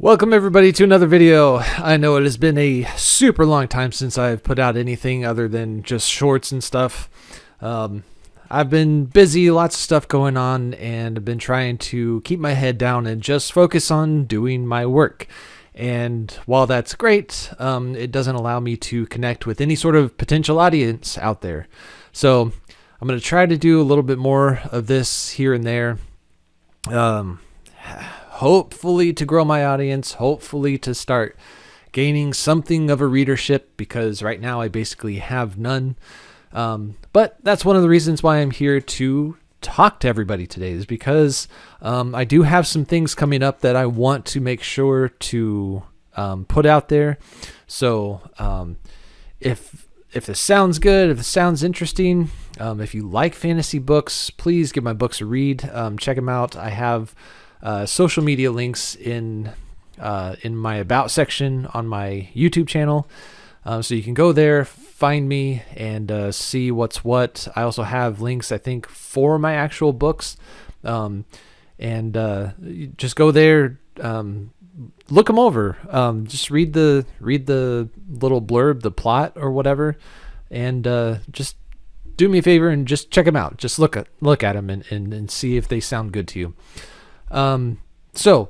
Welcome everybody to another video. I know it has been a super long time since I've put out anything other than just shorts and stuff. I've been busy, lots of stuff going on, and I've been trying to keep my head down and just focus on doing my work. And while that's great, it doesn't allow me to connect with any sort of potential audience out there. So I'm going to try to do a little bit more of this here and there. Hopefully to grow my audience, hopefully to start gaining something of a readership, because right now I basically have none. But that's one of the reasons why I'm here to talk to everybody today, is because I do have some things coming up that I want to make sure to put out there. So if this sounds good, if this sounds interesting, if you like fantasy books, please give my books a read. Check them out. I have social media links in my about section on my YouTube channel, so you can go there, find me, and see what's what. I also have links, I think, for my actual books, and just go there, look them over, just read the little blurb, the plot or whatever, and just do me a favor and just check them out. Just look at them and see if they sound good to you. So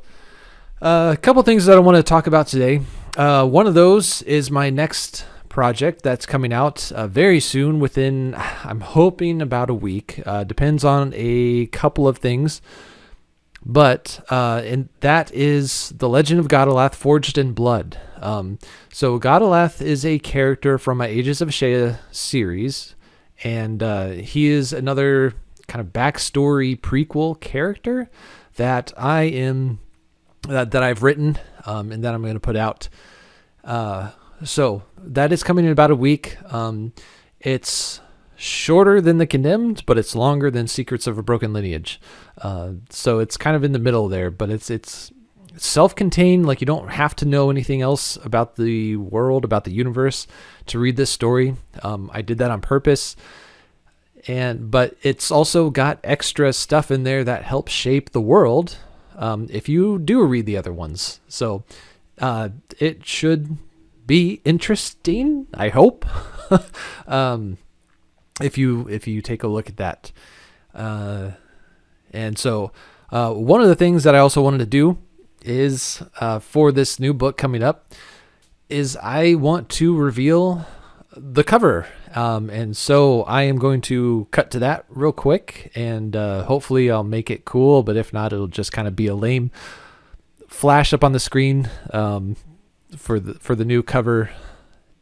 a couple things that I want to talk about today. One of those is my next project that's coming out very soon, within, I'm hoping, about a week. Depends on a couple of things, but and that is the Legend of Godolath, Forged in Blood. So Godolath is a character from my Ages of Ashea series, and he is another kind of backstory prequel character that that I've written, and that I'm going to put out. So that is coming in about a week. It's shorter than The Condemned, but it's longer than Secrets of a Broken Lineage. So it's kind of in the middle there, but it's self-contained. Like, you don't have to know anything else about the world, about the universe, to read this story. I did that on purpose. But it's also got extra stuff in there that helps shape the world, if you do read the other ones. So it should be interesting, I hope, if you take a look at that. And so one of the things that I also wanted to do is, for this new book coming up, is I want to reveal the cover. And so I am going to cut to that real quick, and hopefully I'll make it cool, but if not, it'll just kind of be a lame flash up on the screen for the new cover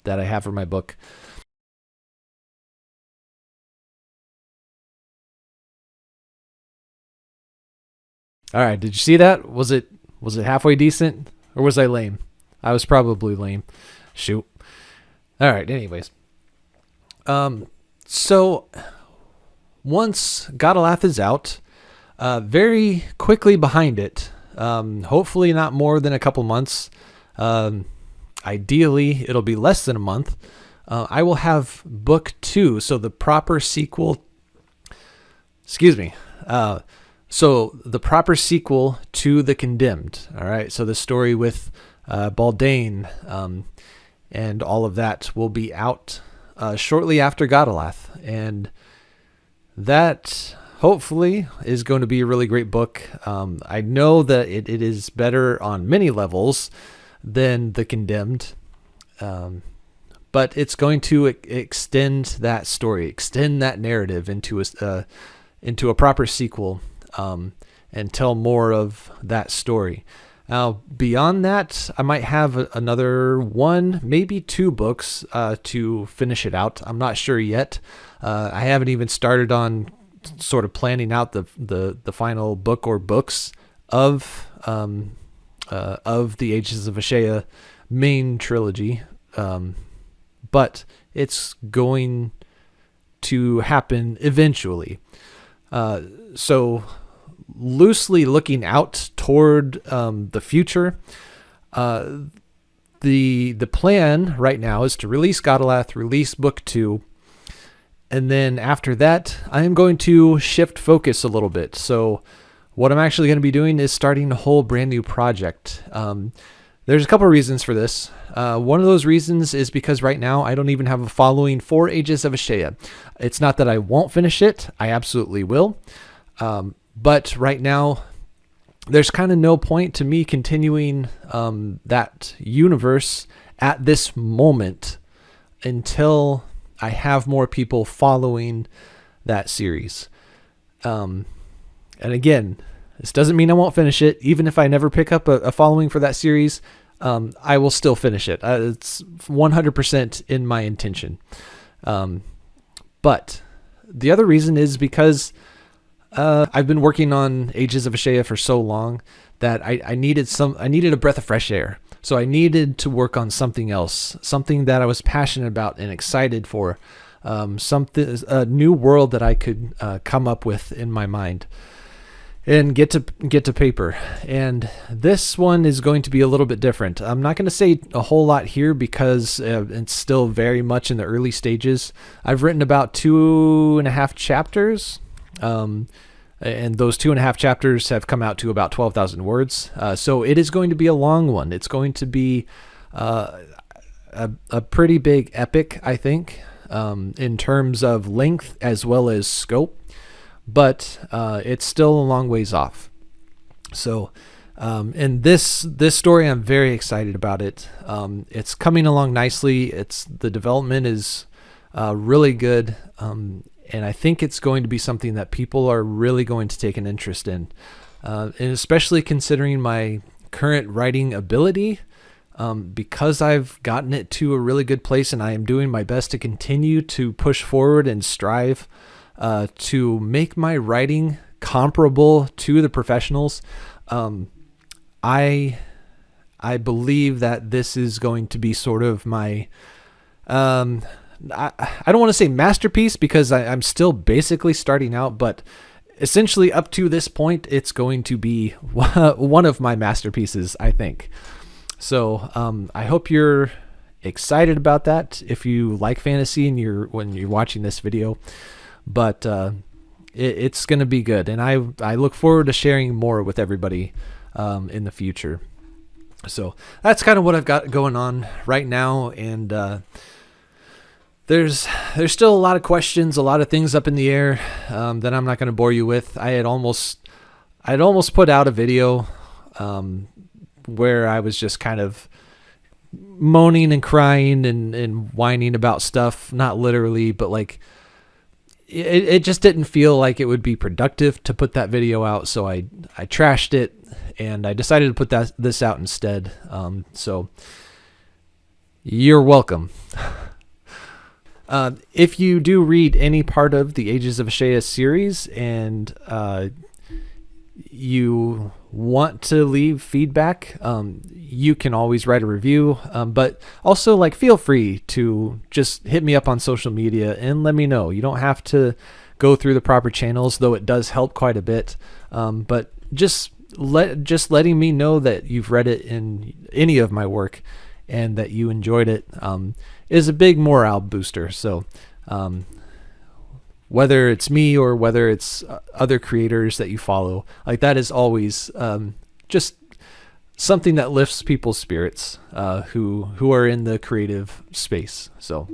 that I have for my book. All right, did you see that? Was it halfway decent, or was I lame? I was probably lame. Shoot. All right, anyways. So once Godolath is out, very quickly behind it, hopefully not more than a couple months, ideally it'll be less than a month, I will have book 2, so the proper sequel, so the proper sequel to The Condemned. All right, so the story with Baldane, and all of that will be out shortly after Godolath, and that hopefully is going to be a really great book. I know that it is better on many levels than The Condemned, but it's going to extend that story, extend that narrative into a proper sequel, and tell more of that story. Now, beyond that, I might have another one, maybe 2 books to finish it out. I'm not sure yet. I haven't even started on sort of planning out the final book or books of the Ages of Ashea main trilogy, but it's going to happen eventually. So loosely looking out toward the future, the plan right now is to release Godolath, release book 2, and then after that I am going to shift focus a little bit. So what I'm actually going to be doing is starting a whole brand new project. There's a couple of reasons for this. One of those reasons is because right now I don't even have a following for Ages of Ashea. It's not that I won't finish it. I absolutely will. But right now, there's kind of no point to me continuing that universe at this moment until I have more people following that series. And again, this doesn't mean I won't finish it. Even if I never pick up a following for that series, I will still finish it. It's 100% in my intention. But the other reason is because I've been working on Ages of Ashea for so long that I needed a breath of fresh air. So I needed to work on something else, something that I was passionate about and excited for, a new world that I could come up with in my mind and get to paper. And this one is going to be a little bit different. I'm not going to say a whole lot here because it's still very much in the early stages. I've written about 2.5 chapters. And those 2.5 chapters have come out to about 12,000 words. So it is going to be a long one. It's going to be a pretty big epic, I think, in terms of length as well as scope. But it's still a long ways off. So, and this story, I'm very excited about it. It's coming along nicely. The development is really good. And I think it's going to be something that people are really going to take an interest in. And especially considering my current writing ability, because I've gotten it to a really good place and I am doing my best to continue to push forward and strive to make my writing comparable to the professionals. I believe that this is going to be sort of my... I don't want to say masterpiece because I'm still basically starting out, but essentially up to this point, it's going to be one of my masterpieces, I think. So I hope you're excited about that if you like fantasy and when you're watching this video. But it's going to be good, and I look forward to sharing more with everybody in the future. So that's kind of what I've got going on right now, and There's still a lot of questions, a lot of things up in the air that I'm not going to bore you with. I'd almost put out a video where I was just kind of moaning and crying and whining about stuff, not literally, but like it just didn't feel like it would be productive to put that video out, so I trashed it and I decided to put this out instead. So you're welcome. If you do read any part of the Ages of Ashea series and you want to leave feedback, you can always write a review, but also feel free to just hit me up on social media and let me know. You don't have to go through the proper channels, though it does help quite a bit. But just letting me know that you've read it in any of my work and that you enjoyed it is a big morale booster. So whether it's me or whether it's other creators that you follow, that is always just something that lifts people's spirits who are in the creative space. So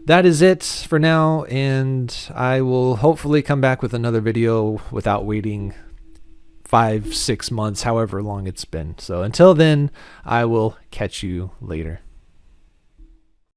that is it for now, and I will hopefully come back with another video without waiting 5-6 months, however long it's been. So until then, I will catch you later.